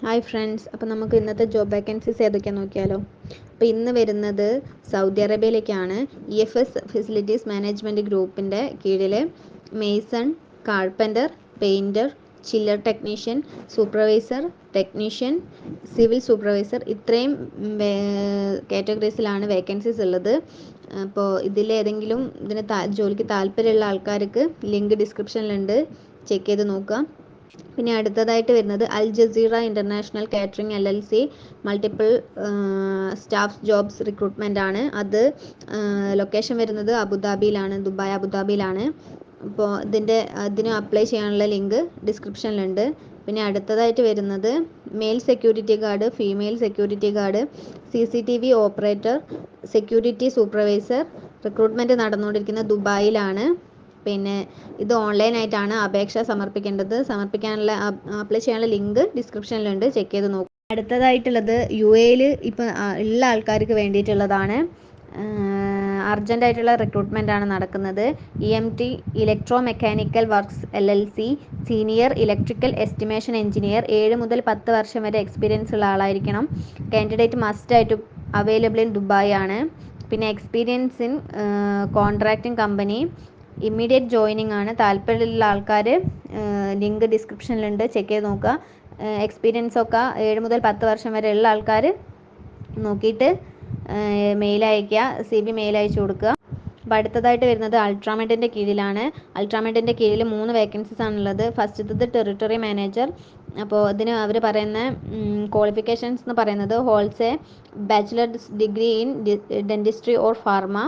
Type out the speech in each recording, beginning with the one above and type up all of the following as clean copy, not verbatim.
Hi friends, അപ്പോൾ നമുക്ക് ഇന്നത്തെ ജോബ് വേക്കൻസീസ് ഏതൊക്കെയാണെന്ന് നോക്കിയാലോ. അപ്പോൾ ഇന്ന് വരുന്നത് സൗദി അറേബ്യയിലേക്കാണ്. EFS ഫെസിലിറ്റീസ് മാനേജ്മെൻറ്റ് ഗ്രൂപ്പിൻ്റെ കീഴിൽ mason, carpenter, painter, chiller technician, supervisor, technician, civil supervisor ഇത്രയും കാറ്റഗറീസിലാണ് വേക്കൻസീസ് ഉള്ളത്. അപ്പോൾ ഇതിലേതെങ്കിലും ജോലിക്ക് താല്പര്യമുള്ള ആൾക്കാർക്ക് ലിങ്ക് ഡിസ്ക്രിപ്ഷനിലുണ്ട്, ചെക്ക് ചെയ്ത് നോക്കുക. പിന്നെ അടുത്തതായിട്ട് വരുന്നത് Al Jazeera international catering LLC multiple staff jobs recruitment ആണ്. അത് ലൊക്കേഷൻ വരുന്നത് അബുദാബിയിലാണ്, ദുബായ് അബുദാബിയിലാണ്. അപ്പോൾ അതിന് അപ്ലൈ ചെയ്യാനുള്ള ലിങ്ക് ഡിസ്ക്രിപ്ഷനിലുണ്ട്. പിന്നെ അടുത്തതായിട്ട് വരുന്നത് male security guard, female security guard, CCTV operator, security supervisor recruitment നടന്നുകൊണ്ടിരിക്കുന്നത് ദുബായിലാണ്. പിന്നെ ഇത് ഓൺലൈനായിട്ടാണ് അപേക്ഷ സമർപ്പിക്കാനുള്ള അപ്ലൈ ചെയ്യാനുള്ള ലിങ്ക് ഡിസ്ക്രിപ്ഷനിലുണ്ട്, ചെക്ക് ചെയ്ത് നോക്കും. അടുത്തതായിട്ടുള്ളത് UAE ഇപ്പോൾ ഉള്ള ആൾക്കാർക്ക് വേണ്ടിയിട്ടുള്ളതാണ്. അർജൻറ്റായിട്ടുള്ള റിക്രൂട്ട്മെൻ്റ് ആണ് നടക്കുന്നത്. EMT electro mechanical works LLC senior electrical estimation engineer 7 മുതൽ 10 വർഷം വരെ എക്സ്പീരിയൻസ് ഉള്ള ആളായിരിക്കണം. കാൻഡിഡേറ്റ് മസ്റ്റായിട്ട് അവൈലബിൾ ഇൻ ദുബായ് ആണ്. പിന്നെ experience in contracting company, immediate joining ആണ്. താല്പര്യമുള്ള ആൾക്കാർ ലിങ്ക് ഡിസ്ക്രിപ്ഷനിലുണ്ട്, ചെക്ക് ചെയ്ത് നോക്കുക. എക്സ്പീരിയൻസ് ഒക്കെ 7 മുതൽ 10 വർഷം വരെ ഉള്ള ആൾക്കാർ നോക്കിയിട്ട് മെയിൽ അയയ്ക്കുക, CV മെയിൽ അയച്ചു കൊടുക്കുക. അപ്പോൾ അടുത്തതായിട്ട് വരുന്നത് അൾട്രാമെഡിൻ്റെ കീഴിലാണ്. അൾട്രാമെഡിൻ്റെ കീഴിൽ 3 വേക്കൻസീസ് ആണുള്ളത്. ഫസ്റ്റത്തത് ടെറിട്ടറി മാനേജർ. അപ്പോൾ ഇതിന് അവർ പറയുന്ന ക്വാളിഫിക്കേഷൻസ് എന്ന് പറയുന്നത് holds bachelor's degree in dentistry or pharma,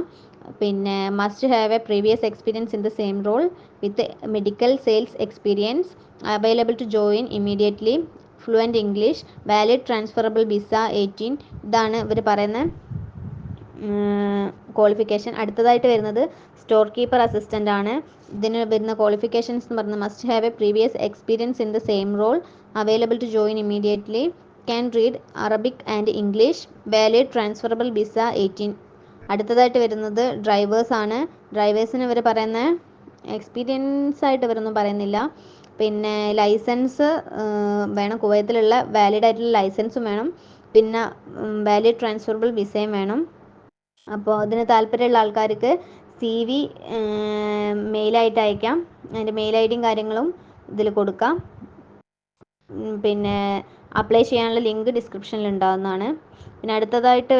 പിന്നെ must have a previous experience in the same role with medical sales experience, available to join immediately, fluent English, valid transferable visa 18. ഇതാണ് ഇവർ പറയുന്ന ക്വാളിഫിക്കേഷൻ. അടുത്തതായിട്ട് വരുന്നത് store keeper assistant ആണ്. ഇതിന് വരുന്ന qualifications എന്ന് പറയുന്നത് must have a previous experience in the same role, available to join immediately, can read Arabic and English, valid transferable visa 18. അടുത്തതായിട്ട് വരുന്നത് ഡ്രൈവേഴ്സ് ആണ്. ഡ്രൈവേഴ്സിന് ഇവർ പറയുന്ന എക്സ്പീരിയൻസ് ആയിട്ട് ഇവരൊന്നും പറയുന്നില്ല. പിന്നെ ലൈസൻസ് വേണം, കുവൈത്തിലുള്ള വാലിഡ് ആയിട്ടുള്ള ലൈസൻസും വേണം, പിന്നെ വാലിഡ് ട്രാൻസ്ഫറബിൾ വിസയും വേണം. അപ്പോൾ അതിന് താല്പര്യമുള്ള ആൾക്കാർക്ക് CV മെയിലായിട്ട് അയക്കാം. അതിൻ്റെ മെയിൽ IDയും കാര്യങ്ങളും ഇതിൽ കൊടുക്കാം. പിന്നെ അപ്ലൈ ചെയ്യാനുള്ള ലിങ്ക് ഡിസ്ക്രിപ്ഷനിൽ ഉണ്ടാകുന്നതാണ്. പിന്നെ അടുത്തതായിട്ട്